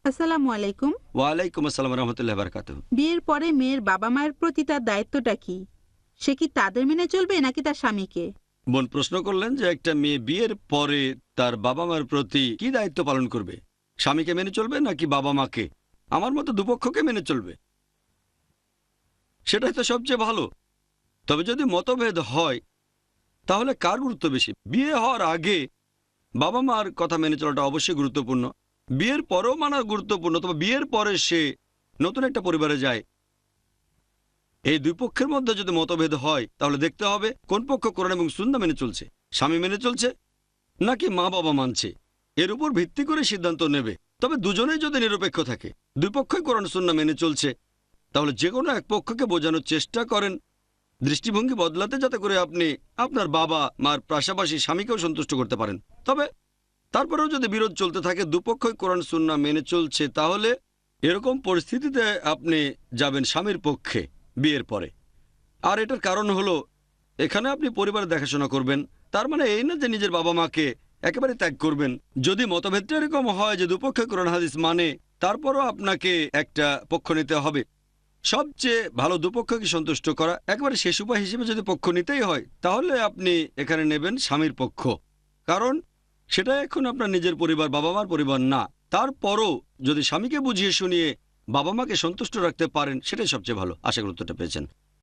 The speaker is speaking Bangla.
আসসালামু আলাইকুম। ওয়ালাইকুম আসসালাম রহমতুল্লাহ বারকাতুহ। বিয়ের পরে মেয়ের বাবা মায়ের প্রতি তার দায়িত্বটা কি? সে কি তাদের মেনে চলবে নাকি তার স্বামীকে? বোন প্রশ্ন করলেন যে একটা মেয়ে বিয়ের পরে তার বাবা মার প্রতি কি দায়িত্ব পালন করবে, স্বামীকে মেনে চলবে নাকি বাবা মাকে? আমার মতো দুপক্ষকে মেনে চলবে, সেটাই তো সবচেয়ে ভালো। তবে যদি মতভেদ হয় তাহলে কার গুরুত্ব বেশি? বিয়ে হওয়ার আগে বাবা মার কথা মেনে চলাটা অবশ্যই গুরুত্বপূর্ণ, বিয়ের পরেও মানা গুরুত্বপূর্ণ। তবে বিয়ের পরে সে নতুন একটা পরিবারে যায়, এই দুই পক্ষের মধ্যে যদি মতভেদ হয় তাহলে দেখতে হবে কোন পক্ষ কোরআন এবং সুন্নাহ মেনে চলছে, স্বামী মেনে চলছে নাকি মা বাবা মানছে। এর উপর ভিত্তি করে সিদ্ধান্ত নেবে। তবে দুজনেই যদি নিরপেক্ষ থাকে, দুই পক্ষই কোরআন সুন্নাহ মেনে চলছে, তাহলে যে কোনো এক পক্ষকে বোঝানোর চেষ্টা করেন, দৃষ্টিভঙ্গি বদলাতে, যাতে করে আপনি আপনার বাবা মার পাশাপাশি স্বামীকেও সন্তুষ্ট করতে পারেন। তবে তারপরেও যদি বিরোধ চলতে থাকে, দুপক্ষই কোরআন সুন্নাহ মেনে চলছে, তাহলে এরকম পরিস্থিতিতে আপনি যাবেন স্বামীর পক্ষে বিয়ের পরে। আর এটার কারণ হলো, এখানে আপনি পরিবার দেখাশোনা করবেন, তার মানে এই না যে নিজের বাবা মাকে একেবারে ত্যাগ করবেন। যদি মতভেদটা এরকম হয় যে দুপক্ষে কোরআন হাদিস মানে, তারপরও আপনাকে একটা পক্ষ নিতে হবে। সবচেয়ে ভালো দুপক্ষকে সন্তুষ্ট করা, একেবারে শেষ উপায় হিসেবে যদি পক্ষ নিতেই হয় তাহলে আপনি এখানে নেবেন স্বামীর পক্ষ। কারণ সেটা এখন আপনার নিজের পরিবার, বাবা মার পরিবার না। তারপরও যদি স্বামীকে বুঝিয়ে শুনিয়ে বাবা মাকে সন্তুষ্ট রাখতে পারেন, সেটাই সবচেয়ে ভালো। আশা করি উত্তরটা পেয়েছেন।